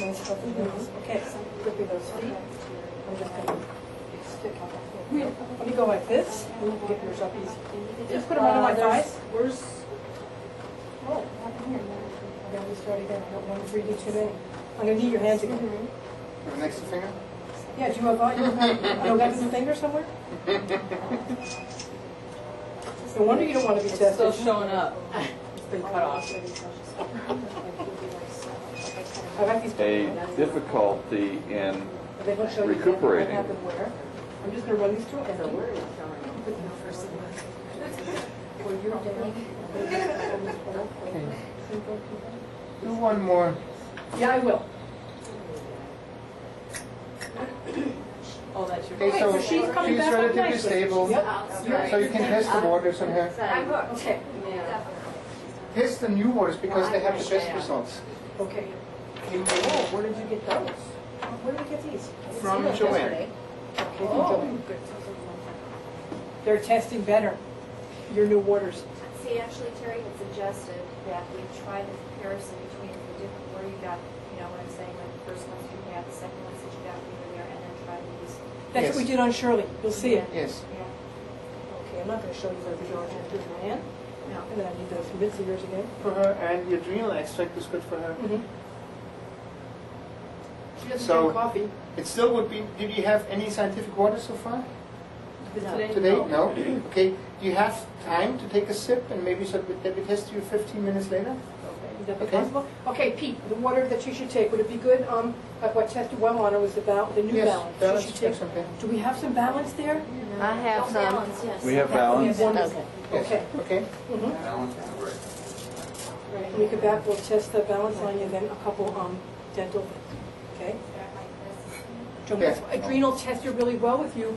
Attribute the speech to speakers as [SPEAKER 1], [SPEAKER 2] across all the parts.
[SPEAKER 1] nice healthy knees. Okay, so gripping those feet. I'm just going to stick up. Let me go like this, and you can get yours up easy. Just put them under my thighs.
[SPEAKER 2] Where's...
[SPEAKER 1] Oh, nothing here. Okay, let me start again. I don't want to breathe you too many. I'm going to need your hands again.
[SPEAKER 3] The next finger?
[SPEAKER 1] Yeah, do you have an 11th finger somewhere? No wonder you don't want to be tested.
[SPEAKER 2] Still showing up. It's been cut off.
[SPEAKER 1] I like these
[SPEAKER 4] A difficulty in
[SPEAKER 1] They don't show you
[SPEAKER 4] recuperating.
[SPEAKER 1] what happened where. I'm just going to run these through.
[SPEAKER 2] So where is it
[SPEAKER 3] Do one more.
[SPEAKER 1] Yeah, I will.
[SPEAKER 2] Oh, that's your...
[SPEAKER 3] Okay, so
[SPEAKER 1] she's coming back up
[SPEAKER 3] relatively
[SPEAKER 1] nicely.
[SPEAKER 3] stable.
[SPEAKER 1] Yep.
[SPEAKER 3] So you can test the waters on her.
[SPEAKER 1] I'm hooked. Okay.
[SPEAKER 3] Test the new waters because they have the best results.
[SPEAKER 1] Okay. Oh, where did you get those? Where did we get these?
[SPEAKER 3] From Joanne.
[SPEAKER 1] Okay, from Joanne. Good. They're testing better. Your new waters.
[SPEAKER 5] See, actually, Terry had suggested that we try the comparison between the different, where you got, you know what I'm saying, like the first ones you had, the second ones that you got when you were there, and then try these.
[SPEAKER 1] That's what we did on Shirley. You'll see it.
[SPEAKER 3] Yes.
[SPEAKER 5] Yeah.
[SPEAKER 1] Okay, I'm not going to show you where the jar is in my hand.
[SPEAKER 5] No.
[SPEAKER 1] And then I need those mints of yours again.
[SPEAKER 3] For her, and the adrenal extract is good for her.
[SPEAKER 1] She doesn't
[SPEAKER 3] So-
[SPEAKER 1] drink coffee.
[SPEAKER 3] It still would be. Did you have any scientific water so far?
[SPEAKER 2] Today?
[SPEAKER 3] Today? No? Okay. Do you have time to take a sip and maybe so that we test you 15 minutes later?
[SPEAKER 1] Is that
[SPEAKER 3] Okay.
[SPEAKER 1] possible? Okay, Pete, the water that you should take, would it be good? Like what tested well on her was the new
[SPEAKER 3] Yes,
[SPEAKER 1] balance.
[SPEAKER 3] balance,
[SPEAKER 1] You should take.
[SPEAKER 3] that's okay.
[SPEAKER 1] Do we have some balance there?
[SPEAKER 6] I have
[SPEAKER 5] Oh,
[SPEAKER 6] some.
[SPEAKER 5] balance, yes.
[SPEAKER 4] We have
[SPEAKER 1] We have
[SPEAKER 4] balance.
[SPEAKER 1] one.
[SPEAKER 6] Okay.
[SPEAKER 3] Yes.
[SPEAKER 1] Okay.
[SPEAKER 3] Okay.
[SPEAKER 1] When we come back, we'll test the balance on you, and then a couple dental things. Okay? Joe,
[SPEAKER 3] Yeah.
[SPEAKER 1] adrenal tested really well with you.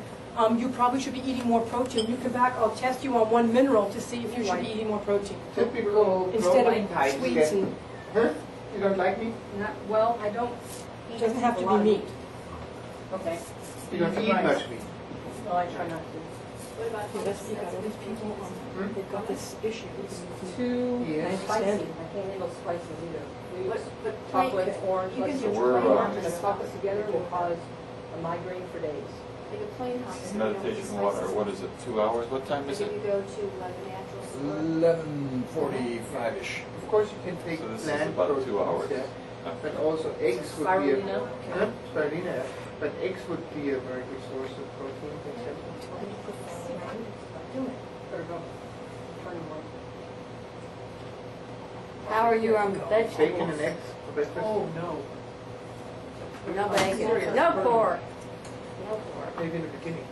[SPEAKER 1] You probably should be eating more protein. You come back, I'll test you on one mineral to see if you should be eating more protein.
[SPEAKER 3] Typical
[SPEAKER 1] Instead
[SPEAKER 3] growing
[SPEAKER 1] of
[SPEAKER 3] types
[SPEAKER 1] sweets
[SPEAKER 3] get-
[SPEAKER 1] and,
[SPEAKER 3] Huh? You don't like meat?
[SPEAKER 2] Well, I don't...
[SPEAKER 1] it doesn't have to be meat.
[SPEAKER 2] Okay.
[SPEAKER 3] You don't eat much meat.
[SPEAKER 2] No, I try not to.
[SPEAKER 5] What about
[SPEAKER 1] Okay, let's see, guys, all these people, they've got this issue.
[SPEAKER 2] Too
[SPEAKER 3] Yes.
[SPEAKER 2] spicy. I can't handle spices either.
[SPEAKER 5] But
[SPEAKER 2] Chocolate,
[SPEAKER 5] plain,
[SPEAKER 2] orange,
[SPEAKER 5] you can
[SPEAKER 2] let's
[SPEAKER 5] do
[SPEAKER 2] say
[SPEAKER 4] We're,
[SPEAKER 2] orange and chocolate together will cause a migraine for days.
[SPEAKER 5] like a plain hot.
[SPEAKER 4] Meditation water, what is it, 2 hours? What time is
[SPEAKER 5] If
[SPEAKER 4] it?
[SPEAKER 5] you go to like a natural store.
[SPEAKER 7] 11:45-ish.
[SPEAKER 3] Of course, you can take
[SPEAKER 4] So this is
[SPEAKER 3] plant
[SPEAKER 4] about 2
[SPEAKER 3] proteins,
[SPEAKER 4] hours.
[SPEAKER 3] yeah. But also eggs would be a...
[SPEAKER 2] Spirulina?
[SPEAKER 3] Huh? Spirulina. But eggs would be a very good source of protein, etc.
[SPEAKER 2] Better go. Turn them on.
[SPEAKER 6] How are you on
[SPEAKER 3] Bacon
[SPEAKER 6] vegetables?
[SPEAKER 3] and eggs for breakfast.
[SPEAKER 2] Oh, no.
[SPEAKER 6] No bacon. No pork.
[SPEAKER 5] No pork.
[SPEAKER 3] Maybe in the beginning.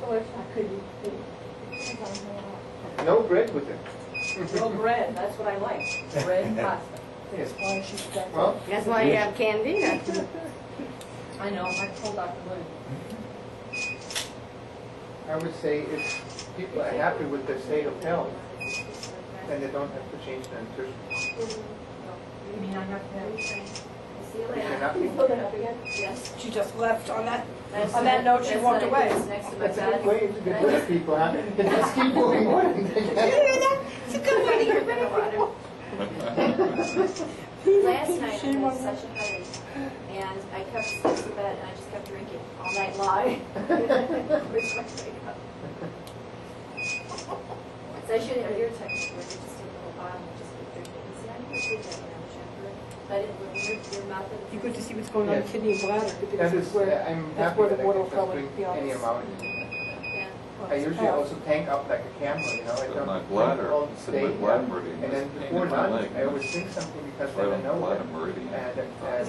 [SPEAKER 1] So if I could
[SPEAKER 3] No bread with it.
[SPEAKER 2] No bread, that's what I like. Bread and pasta.
[SPEAKER 3] Yes.
[SPEAKER 1] why she's got
[SPEAKER 3] Well,
[SPEAKER 6] That's why you have candida.
[SPEAKER 2] I know, I told Dr. Lynn.
[SPEAKER 3] I would say if people are happy with their state of health, then they don't have to change their nutrition.
[SPEAKER 2] You mean I have to have...
[SPEAKER 5] See you
[SPEAKER 3] If
[SPEAKER 5] later.
[SPEAKER 3] they're not-
[SPEAKER 1] You filled it up again?
[SPEAKER 5] Yes.
[SPEAKER 1] She just left on that.
[SPEAKER 5] That's
[SPEAKER 1] On that note, she
[SPEAKER 5] that's
[SPEAKER 1] walked
[SPEAKER 5] what
[SPEAKER 1] away.
[SPEAKER 5] it is next to my
[SPEAKER 3] That's a good
[SPEAKER 5] bed.
[SPEAKER 3] way to get rid of people, huh? They just keep moving on.
[SPEAKER 1] It's a good way to get rid of water.
[SPEAKER 5] Last night I had such a headache, and I kept sticking to bed, and I just kept drinking all night long. Which my wake up. So I should have your text where you just take the whole bottle and just keep drinking. See, I never did that when I was younger, but it was your mouth.
[SPEAKER 1] Be good to see what's going on in
[SPEAKER 3] Yes.
[SPEAKER 1] kidney and bladder.
[SPEAKER 3] That
[SPEAKER 1] Because
[SPEAKER 3] is,
[SPEAKER 1] it's where,
[SPEAKER 3] I'm
[SPEAKER 1] that's
[SPEAKER 3] happy
[SPEAKER 1] where the
[SPEAKER 3] that I
[SPEAKER 1] water
[SPEAKER 3] can
[SPEAKER 1] will
[SPEAKER 3] just
[SPEAKER 1] go
[SPEAKER 3] drink
[SPEAKER 1] in.
[SPEAKER 3] any amount.
[SPEAKER 5] Yeah.
[SPEAKER 3] I usually also tank up like a camel, you know. I
[SPEAKER 4] Got
[SPEAKER 3] don't
[SPEAKER 4] my
[SPEAKER 3] drink
[SPEAKER 4] bladder,
[SPEAKER 3] all
[SPEAKER 4] it's in
[SPEAKER 3] day.
[SPEAKER 4] my bladder meridian,
[SPEAKER 3] And then
[SPEAKER 4] it's
[SPEAKER 3] before
[SPEAKER 4] in my
[SPEAKER 3] lunch,
[SPEAKER 4] leg.
[SPEAKER 3] I always drink something because
[SPEAKER 4] Right
[SPEAKER 3] then I
[SPEAKER 4] on the
[SPEAKER 3] know
[SPEAKER 4] bladder
[SPEAKER 3] that
[SPEAKER 4] meridian.
[SPEAKER 1] Is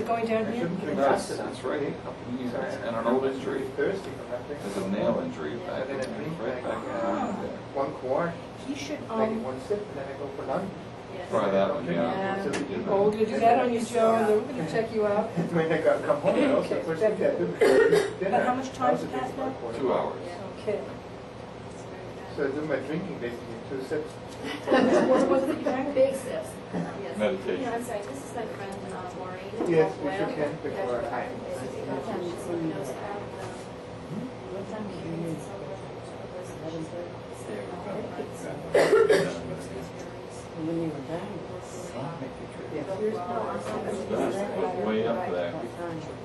[SPEAKER 1] it going down
[SPEAKER 3] I
[SPEAKER 1] here?
[SPEAKER 3] shouldn't drink
[SPEAKER 4] No,
[SPEAKER 3] after
[SPEAKER 4] it's
[SPEAKER 3] lunch.
[SPEAKER 4] right here, a couple of years,
[SPEAKER 3] So
[SPEAKER 4] and an old injury.
[SPEAKER 3] Thirsty from nothing.
[SPEAKER 4] There's a nail injury
[SPEAKER 5] Yeah.
[SPEAKER 4] back,
[SPEAKER 3] And then I drink
[SPEAKER 4] right
[SPEAKER 3] like
[SPEAKER 4] back there.
[SPEAKER 3] one quart,
[SPEAKER 1] He should,
[SPEAKER 3] maybe one sip, and then I go for lunch.
[SPEAKER 4] Try that one,
[SPEAKER 1] Yeah.
[SPEAKER 4] yeah.
[SPEAKER 1] oh, we're gonna do that on you, Joe, and then we're gonna check you out.
[SPEAKER 3] When I come home, I also
[SPEAKER 1] Okay.
[SPEAKER 3] first thing I do is dinner.
[SPEAKER 1] But how much time's
[SPEAKER 3] I also
[SPEAKER 1] passed
[SPEAKER 3] drink
[SPEAKER 1] now?
[SPEAKER 3] about
[SPEAKER 4] 2 hours.
[SPEAKER 1] Okay.
[SPEAKER 3] So I do my drinking basically in 2 sips.
[SPEAKER 1] What was it you drank?
[SPEAKER 5] Big sips. Yes.
[SPEAKER 4] Meditation.
[SPEAKER 5] You know, I'm sorry, this is my friend Maureen.
[SPEAKER 3] Yes, we
[SPEAKER 5] Well,
[SPEAKER 3] should can before
[SPEAKER 5] that's
[SPEAKER 3] time.
[SPEAKER 5] what she knows about,
[SPEAKER 6] What time do you use? When you were dying.
[SPEAKER 4] That's way up there.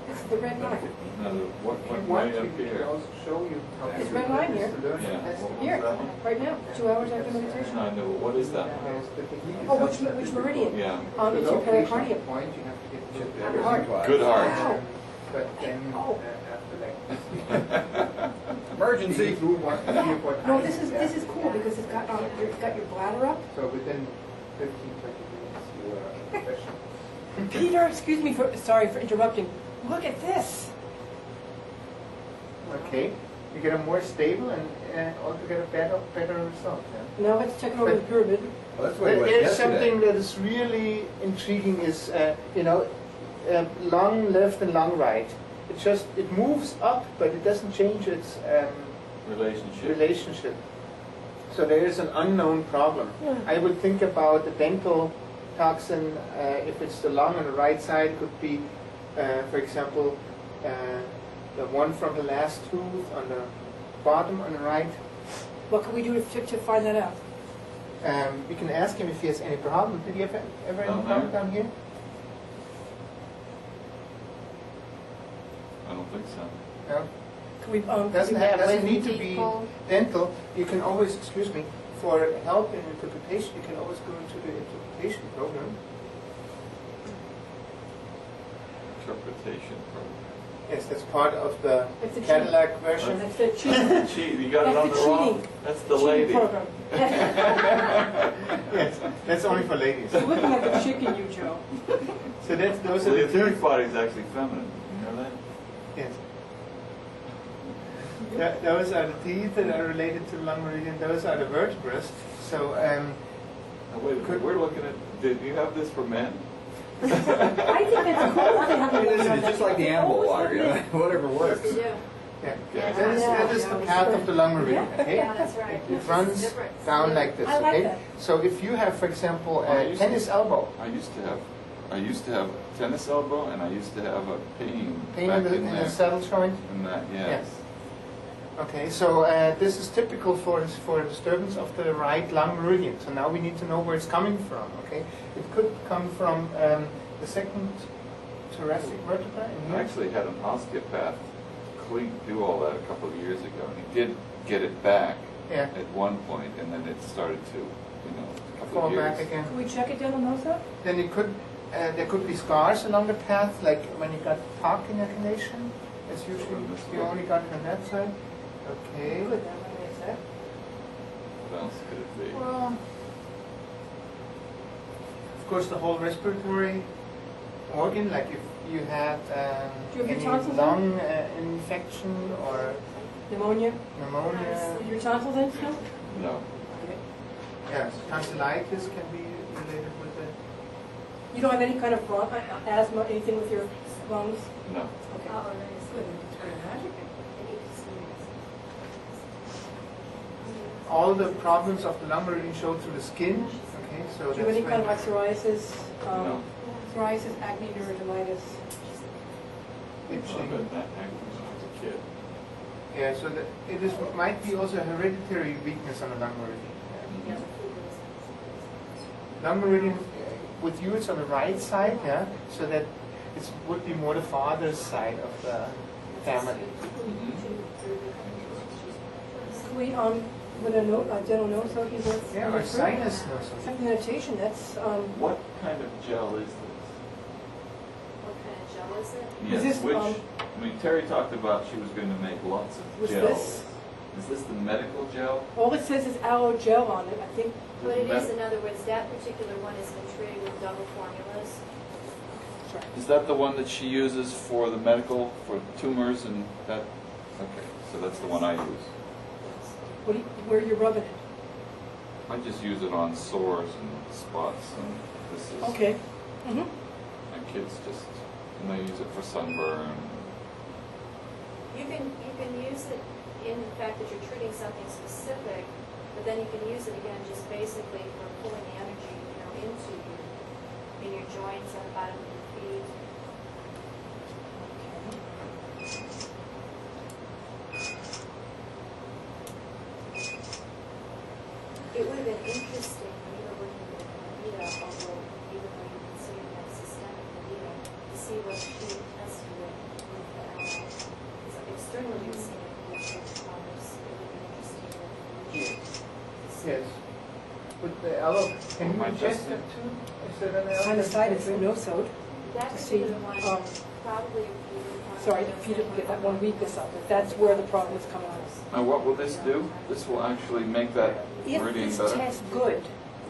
[SPEAKER 1] This is the red line.
[SPEAKER 4] No, what
[SPEAKER 3] If you
[SPEAKER 4] way
[SPEAKER 3] want to,
[SPEAKER 4] up
[SPEAKER 3] we can
[SPEAKER 4] here?
[SPEAKER 3] also show you how
[SPEAKER 1] It's
[SPEAKER 3] to
[SPEAKER 1] red line
[SPEAKER 3] use
[SPEAKER 1] here.
[SPEAKER 3] the learning
[SPEAKER 4] Yeah.
[SPEAKER 3] test.
[SPEAKER 4] What was
[SPEAKER 1] Here,
[SPEAKER 4] that one?
[SPEAKER 1] right now, 2 hours after meditation.
[SPEAKER 4] I know, what is that?
[SPEAKER 3] Yes, the technique is
[SPEAKER 1] Oh,
[SPEAKER 3] helpful.
[SPEAKER 1] which meridian?
[SPEAKER 4] Yeah.
[SPEAKER 1] It's your
[SPEAKER 3] The location
[SPEAKER 1] pericardium.
[SPEAKER 3] point, you have to get to
[SPEAKER 7] Check
[SPEAKER 3] the
[SPEAKER 7] everything
[SPEAKER 1] Heart.
[SPEAKER 7] twice.
[SPEAKER 4] Good heart.
[SPEAKER 1] Wow.
[SPEAKER 3] But then
[SPEAKER 1] Oh.
[SPEAKER 3] after that.
[SPEAKER 7] Emergency.
[SPEAKER 3] See what
[SPEAKER 1] No, this is cool because it's got your bladder up.
[SPEAKER 3] So within 15, 20 minutes, you are a professional.
[SPEAKER 1] Peter, excuse me sorry for interrupting. Look at this.
[SPEAKER 3] Okay, you get a more stable and altogether better result. Yeah?
[SPEAKER 1] Now let's check it over the pyramid.
[SPEAKER 7] Well, that's what it was
[SPEAKER 3] There's
[SPEAKER 7] yesterday.
[SPEAKER 3] something that is really intriguing is, long left and long right. It moves up, but it doesn't change its relationship. So there is an unknown problem. I would think about the dental toxin, if it's the lung on the right side, could be, for example, the one from the last tooth on the bottom on the right.
[SPEAKER 1] What can we do to find that out?
[SPEAKER 3] We can ask him if he has any problem. Did he ever any
[SPEAKER 4] Down
[SPEAKER 3] problem
[SPEAKER 4] there?
[SPEAKER 3] down here?
[SPEAKER 4] I don't think so.
[SPEAKER 3] No.
[SPEAKER 1] Can we,
[SPEAKER 3] Doesn't need to be dental. You can always, excuse me, for help in interpretation, you can always go into the interpretation program.
[SPEAKER 4] Interpretation program.
[SPEAKER 3] Yes, that's part of the
[SPEAKER 1] It's a
[SPEAKER 3] Cadillac version.
[SPEAKER 1] That's the cheating.
[SPEAKER 4] Cheat, you got it on
[SPEAKER 1] That's
[SPEAKER 4] the
[SPEAKER 1] the
[SPEAKER 4] wrong.
[SPEAKER 1] cheating.
[SPEAKER 4] That's the
[SPEAKER 1] cheating
[SPEAKER 4] lady.
[SPEAKER 1] program.
[SPEAKER 3] Yes, that's only for ladies.
[SPEAKER 1] You're looking at the chick in you, Joe.
[SPEAKER 3] So those
[SPEAKER 4] Well,
[SPEAKER 3] are
[SPEAKER 4] the
[SPEAKER 3] the
[SPEAKER 4] third body's actually feminine. You know that?
[SPEAKER 3] Yes. Those are the teeth that are related to the lung meridian. Those are the vertebrae. So
[SPEAKER 4] Oh, wait a minute, we're looking at. Did you have this for men?
[SPEAKER 1] I think that's cool. I have
[SPEAKER 7] Hey, listen, it's just like the animal water, you know, whatever works.
[SPEAKER 5] Yes, we do.
[SPEAKER 3] yeah,
[SPEAKER 5] Yeah.
[SPEAKER 3] that is the path of the lung meridian. Okay.
[SPEAKER 5] Yeah, that's right.
[SPEAKER 3] It runs down like this.
[SPEAKER 1] I like
[SPEAKER 3] Okay.
[SPEAKER 1] that.
[SPEAKER 3] So if you have, for example,
[SPEAKER 4] I
[SPEAKER 3] a
[SPEAKER 4] used
[SPEAKER 3] tennis
[SPEAKER 4] to-
[SPEAKER 3] elbow,
[SPEAKER 4] I used to have tennis elbow, and I used to have a pain
[SPEAKER 3] pain
[SPEAKER 4] back
[SPEAKER 3] in the saddle joint.
[SPEAKER 4] In that, yes.
[SPEAKER 3] Yes. Okay, so this is typical for disturbance of the right lung meridian. So now we need to know where it's coming from. Okay, it could come from the second thoracic vertebra in
[SPEAKER 4] I
[SPEAKER 3] here.
[SPEAKER 4] actually had an osteopath do all that a couple of years ago, and he did get it back
[SPEAKER 3] Yeah,
[SPEAKER 4] at one point, and then it started to, a couple
[SPEAKER 3] fall
[SPEAKER 4] of years.
[SPEAKER 3] back again.
[SPEAKER 1] Can we check it down on those up?
[SPEAKER 3] Then it could there could be scars along the path, like when you got park ejaculation. It's usually you only got it on that side. Okay.
[SPEAKER 1] Good, that one makes that.
[SPEAKER 4] What else could it be?
[SPEAKER 3] Well, of course, the whole respiratory organ, like if you had
[SPEAKER 1] Do you have your
[SPEAKER 3] any
[SPEAKER 1] tonsils
[SPEAKER 3] lung infection or
[SPEAKER 1] Pneumonia?
[SPEAKER 3] pneumonia.
[SPEAKER 1] Is your tonsils in still?
[SPEAKER 4] No.
[SPEAKER 3] Yes, tonsillitis can be related with it.
[SPEAKER 1] You don't have any kind of asthma, anything with your lungs?
[SPEAKER 4] No.
[SPEAKER 1] Okay.
[SPEAKER 5] Oh, nice.
[SPEAKER 1] Good, it's very magic.
[SPEAKER 3] All the problems of the lung meridian show through the skin. Okay, so
[SPEAKER 1] Do you have any
[SPEAKER 3] that's
[SPEAKER 1] kind of
[SPEAKER 3] when
[SPEAKER 1] like psoriasis?
[SPEAKER 4] No.
[SPEAKER 1] Psoriasis, acne, neurodermitis?
[SPEAKER 4] I
[SPEAKER 3] itching.
[SPEAKER 4] got that acne when I was a kid.
[SPEAKER 3] Yeah, so that it is might be also a hereditary weakness on the lung meridian.
[SPEAKER 1] Yeah.
[SPEAKER 3] Lung meridian, with you it's on the right side, yeah, so that it would be more the father's side of the family.
[SPEAKER 1] Can we, with a dental nose surgery work?
[SPEAKER 3] Yeah, or sinus nose.
[SPEAKER 1] Meditation, that's,
[SPEAKER 4] What kind of gel is this?
[SPEAKER 5] What kind of gel is it?
[SPEAKER 1] Is
[SPEAKER 4] Yes,
[SPEAKER 1] this,
[SPEAKER 4] which, I mean, Terry talked about she was going to make lots of
[SPEAKER 1] was
[SPEAKER 4] gels.
[SPEAKER 1] this?
[SPEAKER 4] Is this the medical gel?
[SPEAKER 1] All it says is aloe gel on it, I think.
[SPEAKER 5] What it is,
[SPEAKER 4] Med-
[SPEAKER 5] in other words, that particular one has been treated with double formulas.
[SPEAKER 4] Is that the one that she uses for the medical, for tumors and that? Okay, so that's the one I use.
[SPEAKER 1] Where are you rubbing it?
[SPEAKER 4] I just use it on sores and spots, and this is,
[SPEAKER 1] Okay. Mm-hmm.
[SPEAKER 4] my kids just, and they use it for sunburn.
[SPEAKER 5] You can use it in the fact that you're treating something specific, but then you can use it again just basically for pulling the energy, in your joints and the bottom of your feet. It would have been interesting when you were working with Anita, although even though you see what the estimate with the ally. So externally, you see it with the commerce, it would be interesting.
[SPEAKER 3] Yes. With the aloe, can you
[SPEAKER 4] My
[SPEAKER 3] adjust
[SPEAKER 4] best-
[SPEAKER 3] it too? Is there an
[SPEAKER 1] Sinusitis, no-sode.
[SPEAKER 5] That
[SPEAKER 1] To
[SPEAKER 5] could
[SPEAKER 1] see,
[SPEAKER 5] be the one, probably if you would want.
[SPEAKER 1] Sorry, if you didn't get that 1 week or something, that's where the problem is coming from.
[SPEAKER 4] Now, what will this do? This will actually make that
[SPEAKER 1] If
[SPEAKER 4] meridian
[SPEAKER 1] this
[SPEAKER 4] better?
[SPEAKER 1] tests good,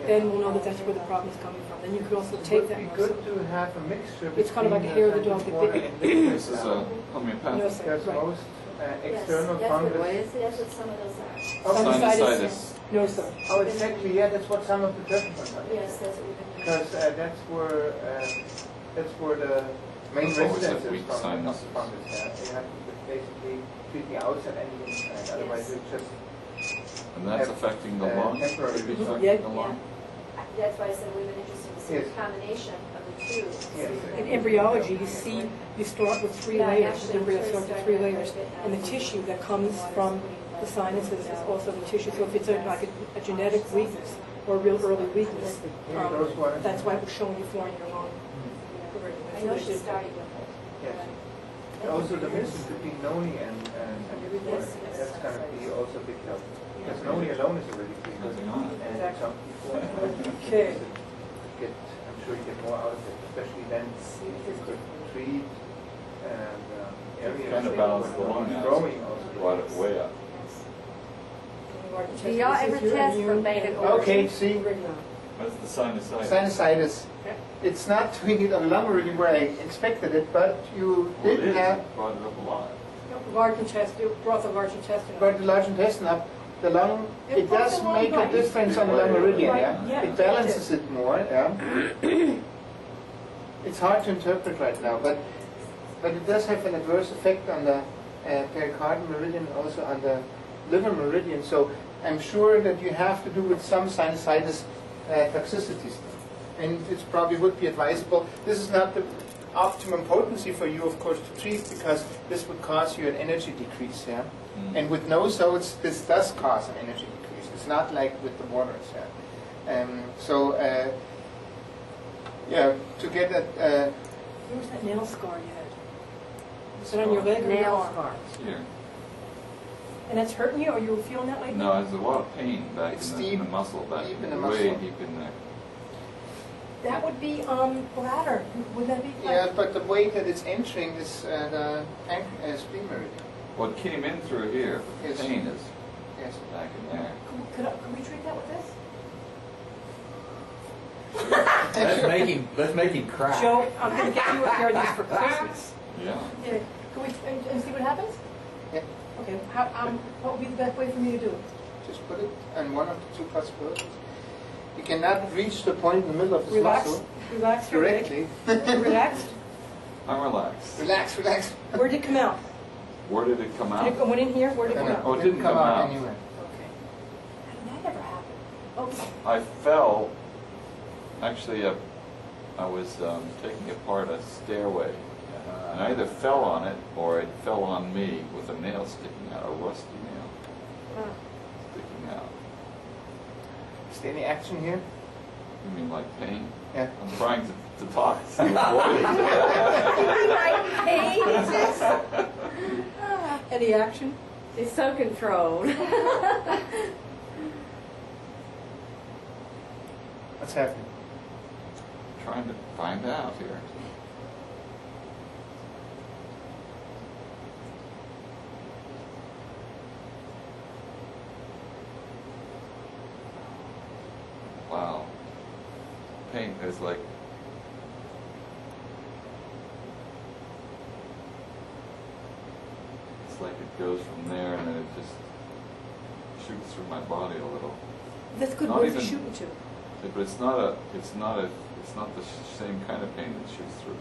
[SPEAKER 1] then we'll know that that's where the problem is coming from. Then you could also take that
[SPEAKER 3] It would be
[SPEAKER 1] no
[SPEAKER 3] good
[SPEAKER 1] sode.
[SPEAKER 3] to have a mixture
[SPEAKER 1] It's kind of like a
[SPEAKER 3] between
[SPEAKER 1] hair of the dog that
[SPEAKER 3] water
[SPEAKER 1] bit
[SPEAKER 3] and liquid.
[SPEAKER 4] This is a
[SPEAKER 1] No
[SPEAKER 4] homeopathic.
[SPEAKER 1] sode,
[SPEAKER 3] Because
[SPEAKER 1] right.
[SPEAKER 3] most
[SPEAKER 5] Yes,
[SPEAKER 3] external
[SPEAKER 5] that's what-
[SPEAKER 3] fungus.
[SPEAKER 5] That's what some of those are.
[SPEAKER 4] Sinusitis.
[SPEAKER 1] No sode.
[SPEAKER 3] Oh, exactly, yeah, that's what some of the treatments are.
[SPEAKER 5] Yes, that's what we've been doing.
[SPEAKER 3] Because that's where the main
[SPEAKER 4] That's always
[SPEAKER 3] residence
[SPEAKER 4] like
[SPEAKER 3] is
[SPEAKER 4] weak
[SPEAKER 3] from the
[SPEAKER 4] sinuses.
[SPEAKER 3] fungus. You have to basically treat the outside and the inside, otherwise
[SPEAKER 5] Yes.
[SPEAKER 3] it's just
[SPEAKER 4] And that's affecting the lung?
[SPEAKER 3] temporary.
[SPEAKER 4] Could be
[SPEAKER 1] Yeah.
[SPEAKER 4] affecting the
[SPEAKER 5] Yeah,
[SPEAKER 4] lung?
[SPEAKER 5] that's why I said we've been interested to see
[SPEAKER 3] Yes.
[SPEAKER 5] the combination of the two.
[SPEAKER 3] Yes.
[SPEAKER 1] In embryology, you see, you start with 3
[SPEAKER 5] Yeah,
[SPEAKER 1] layers,
[SPEAKER 5] actually,
[SPEAKER 1] the embryo
[SPEAKER 5] I'm sure
[SPEAKER 1] starts with
[SPEAKER 5] it's
[SPEAKER 1] 3
[SPEAKER 5] starting to
[SPEAKER 1] layers,
[SPEAKER 5] break it
[SPEAKER 1] and the
[SPEAKER 5] down.
[SPEAKER 1] tissue that comes from the sinuses is also the tissue. So if it's like a genetic weakness or a real early weakness,
[SPEAKER 3] Yeah, those ones.
[SPEAKER 1] that's why it was showing you for in your lung.
[SPEAKER 5] I know she's starting with it.
[SPEAKER 3] Yes. Also the mixture between noni and
[SPEAKER 5] Yes, yes.
[SPEAKER 3] that's going to be also a big help. Because noni alone is already pretty good.
[SPEAKER 4] Nothing on it.
[SPEAKER 3] And
[SPEAKER 1] Exactly.
[SPEAKER 3] some people
[SPEAKER 1] Okay.
[SPEAKER 3] I'm sure you get more out of it, especially then if you could treat and areas
[SPEAKER 4] Kind of balance the lung out.
[SPEAKER 3] growing also.
[SPEAKER 4] Brought it way up.
[SPEAKER 6] Do y'all ever test for beta glucan?
[SPEAKER 3] Okay, see,
[SPEAKER 4] That's the sinusitis.
[SPEAKER 3] sinusitis. It's not doing it on lung meridian where I expected it, but you
[SPEAKER 4] Well, it
[SPEAKER 3] did
[SPEAKER 4] is.
[SPEAKER 3] have,
[SPEAKER 4] It brought it up a lot.
[SPEAKER 1] Large intestine, brought the large intestine.
[SPEAKER 3] but the large intestine up, the lung,
[SPEAKER 1] It
[SPEAKER 3] it does
[SPEAKER 1] brought the lung
[SPEAKER 3] make a
[SPEAKER 1] right.
[SPEAKER 3] difference on the lung meridian,
[SPEAKER 1] Right,
[SPEAKER 3] yeah?
[SPEAKER 1] yeah,
[SPEAKER 3] It balances it more, yeah? It's hard to interpret right now, but it does have an adverse effect on the pericardial meridian, also on the liver meridian, so I'm sure that you have to do with some sinusitis toxicities. And it probably would be advisable. This is not the optimum potency for you, of course, to treat, because this would cause you an energy decrease, yeah?
[SPEAKER 4] Mm.
[SPEAKER 3] And with no sodes, this does cause an energy decrease. It's not like with the waters, yeah? Yeah, to get that,
[SPEAKER 1] Where was that nail scar you had? Is it on your leg or your
[SPEAKER 6] Nail
[SPEAKER 1] arm?
[SPEAKER 6] scars.
[SPEAKER 4] Here.
[SPEAKER 1] And that's hurting you, or you were feeling that lately?
[SPEAKER 4] No, there's a lot of pain back
[SPEAKER 3] It's
[SPEAKER 4] in
[SPEAKER 3] deep-
[SPEAKER 4] the muscle, back
[SPEAKER 3] deep in the
[SPEAKER 4] way
[SPEAKER 3] muscle.
[SPEAKER 4] deep in there.
[SPEAKER 1] That would be bladder. Would that be?
[SPEAKER 3] yeah, but the way that it's entering is the spleen meridian.
[SPEAKER 4] What came in through here, the
[SPEAKER 3] Yes.
[SPEAKER 4] pain is
[SPEAKER 3] Yes.
[SPEAKER 4] back in there.
[SPEAKER 1] Could we treat that with this?
[SPEAKER 7] Let's make him cry.
[SPEAKER 1] Joe, I'm going to get you a pair of these for Christmas.
[SPEAKER 4] Yeah.
[SPEAKER 1] Yeah. Can we and see what happens?
[SPEAKER 3] Yeah.
[SPEAKER 1] Okay. What would be the best way for me to do it?
[SPEAKER 3] Just put it on one of the two possibilities. You cannot reach the point in the middle of this
[SPEAKER 1] Relax.
[SPEAKER 3] muscle
[SPEAKER 1] Relax your leg.
[SPEAKER 3] directly.
[SPEAKER 1] Relaxed.
[SPEAKER 4] I'm relaxed.
[SPEAKER 3] Relax, relax.
[SPEAKER 1] Where did it come out?
[SPEAKER 4] Where did it come
[SPEAKER 1] Did it
[SPEAKER 4] out?
[SPEAKER 1] went in here? Where did it come out?
[SPEAKER 4] Oh, it didn't come out.
[SPEAKER 3] anywhere.
[SPEAKER 1] Okay. How did that ever happen? Okay.
[SPEAKER 4] I fell, actually, I was taking apart a stairway. And I either fell on it or it fell on me with a nail sticking out, a rusty nail sticking out.
[SPEAKER 3] Is there any action here?
[SPEAKER 4] You mean like pain?
[SPEAKER 3] Yeah.
[SPEAKER 4] I'm trying to talk to avoid it.
[SPEAKER 1] Any action?
[SPEAKER 6] It's so controlled.
[SPEAKER 3] What's happening?
[SPEAKER 4] Trying to find out here. Wow. Pain is like it's like it goes from there and then it just shoots through my body a little.
[SPEAKER 1] That's good.
[SPEAKER 4] Not
[SPEAKER 1] Where's it
[SPEAKER 4] even-
[SPEAKER 1] shooting to?
[SPEAKER 4] But it's not the same kind of pain that shoots through.